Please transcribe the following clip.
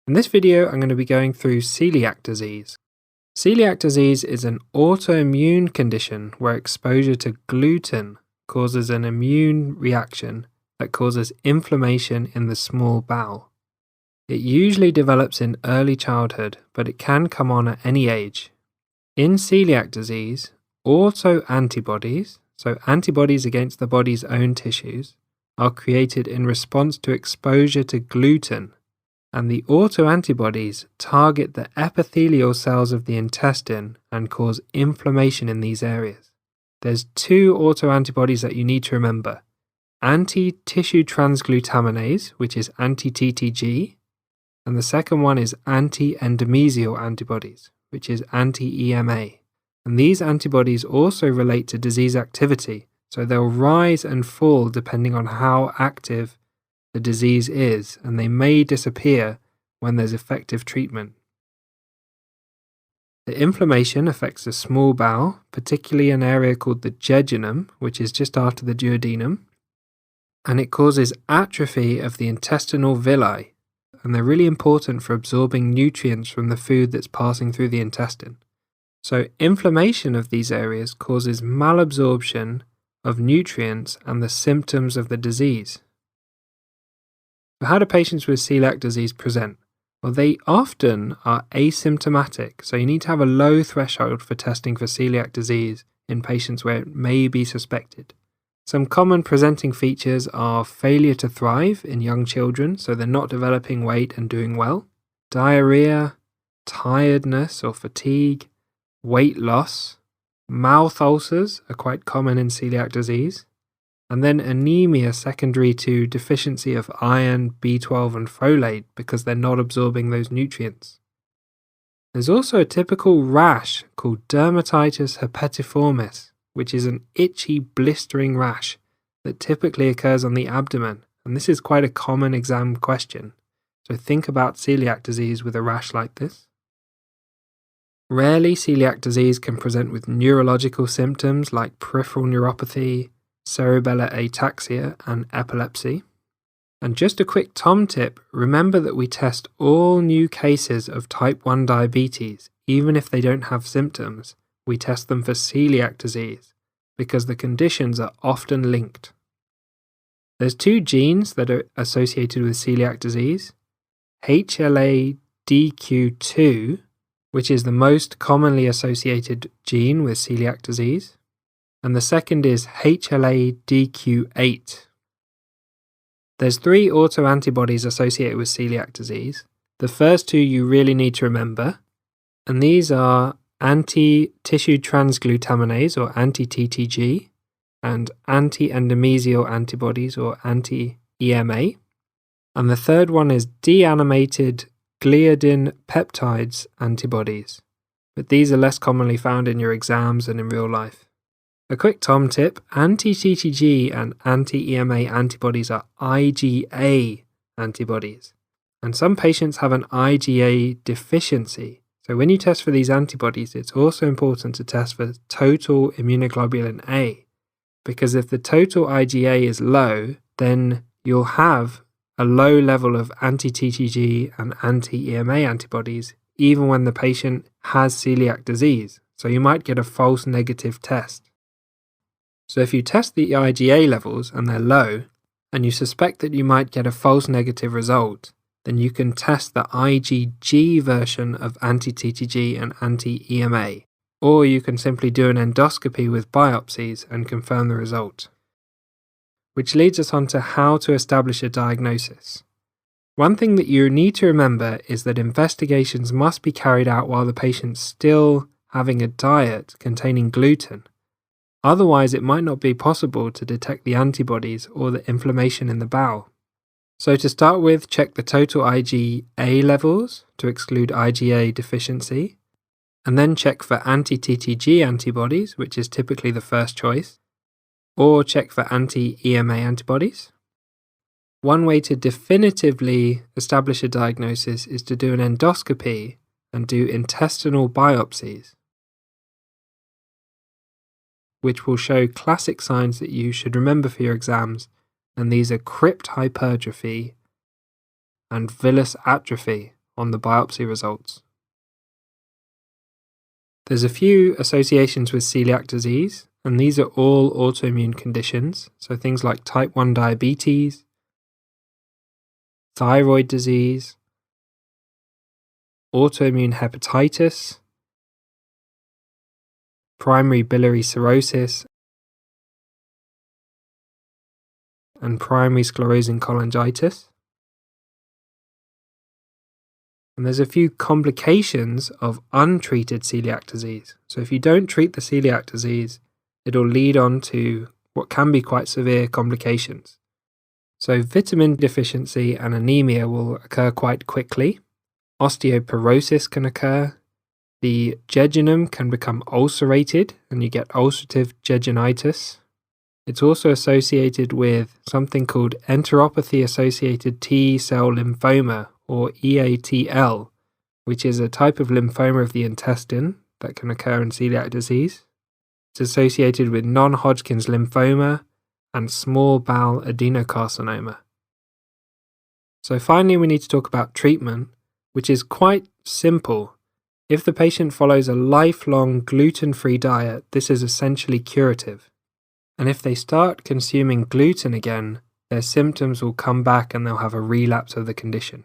In this video, I'm going to be going through celiac disease. Celiac disease is an autoimmune condition where exposure to gluten causes an immune reaction that causes inflammation in the small bowel. It usually develops in early childhood, but it can come on at any age. In celiac disease, autoantibodies, so antibodies against the body's own tissues, are created in response to exposure to gluten. And the autoantibodies target the epithelial cells of the intestine and cause inflammation in these areas. There's two autoantibodies that you need to remember. Anti-tissue transglutaminase, which is anti-TTG, and the second one is anti-endomysial antibodies, which is anti-EMA. And these antibodies also relate to disease activity, so they'll rise and fall depending on how active the disease is, and they may disappear when there's effective treatment. The inflammation affects the small bowel, particularly an area called the jejunum, which is just after the duodenum, and it causes atrophy of the intestinal villi, and they're really important for absorbing nutrients from the food that's passing through the intestine. So inflammation of these areas causes malabsorption of nutrients and the symptoms of the disease. But how do patients with celiac disease present? Well, they often are asymptomatic, so you need to have a low threshold for testing for celiac disease in patients where it may be suspected. Some common presenting features are failure to thrive in young children, so they're not developing weight and doing well, diarrhoea, tiredness or fatigue, weight loss, mouth ulcers are quite common in celiac disease, and then anaemia secondary to deficiency of iron, B12 and folate because they're not absorbing those nutrients. There's also a typical rash called dermatitis herpetiformis, which is an itchy, blistering rash that typically occurs on the abdomen, and this is quite a common exam question. So think about celiac disease with a rash like this. Rarely, celiac disease can present with neurological symptoms like peripheral neuropathy, cerebellar ataxia and epilepsy. And just a quick Tom tip, remember that we test all new cases of type 1 diabetes, even if they don't have symptoms. We test them for celiac disease because the conditions are often linked. There's two genes that are associated with celiac disease, HLA-DQ2, which is the most commonly associated gene with celiac disease, and the second is HLA-DQ8. There's three autoantibodies associated with celiac disease. The first two you really need to remember, and these are anti-tissue transglutaminase or anti-TTG and anti-endomysial antibodies or anti-EMA. And the third one is deanimated gliadin peptides antibodies, but these are less commonly found in your exams and in real life. A quick Tom tip, anti-TTG and anti-EMA antibodies are IgA antibodies, and some patients have an IgA deficiency. So when you test for these antibodies, it's also important to test for total immunoglobulin A, because if the total IgA is low, then you'll have a low level of anti-TTG and anti-EMA antibodies even when the patient has celiac disease, so you might get a false negative test. So if you test the IgA levels and they're low, and you suspect that you might get a false negative result, then you can test the IgG version of anti-TTG and anti-EMA, or you can simply do an endoscopy with biopsies and confirm the result. Which leads us on to how to establish a diagnosis. One thing that you need to remember is that investigations must be carried out while the patient's still having a diet containing gluten. Otherwise, it might not be possible to detect the antibodies or the inflammation in the bowel. So to start with, check the total IgA levels to exclude IgA deficiency, and then check for anti-TTG antibodies, which is typically the first choice, or check for anti-EMA antibodies. One way to definitively establish a diagnosis is to do an endoscopy and do intestinal biopsies, which will show classic signs that you should remember for your exams, and these are crypt hypertrophy and villus atrophy, on the biopsy results. There's a few associations with celiac disease, and these are all autoimmune conditions, so things like type 1 diabetes, thyroid disease, autoimmune hepatitis, primary biliary cirrhosis, and primary sclerosing cholangitis. And there's a few complications of untreated celiac disease. So if you don't treat the celiac disease, it'll lead on to what can be quite severe complications. So vitamin deficiency and anaemia will occur quite quickly. Osteoporosis can occur. The jejunum can become ulcerated and you get ulcerative jejunitis. It's also associated with something called enteropathy-associated T-cell lymphoma, or EATL, which is a type of lymphoma of the intestine that can occur in celiac disease. It's associated with non-Hodgkin's lymphoma and small bowel adenocarcinoma. So finally, we need to talk about treatment, which is quite simple. If the patient follows a lifelong gluten-free diet, this is essentially curative. And if they start consuming gluten again, their symptoms will come back and they'll have a relapse of the condition.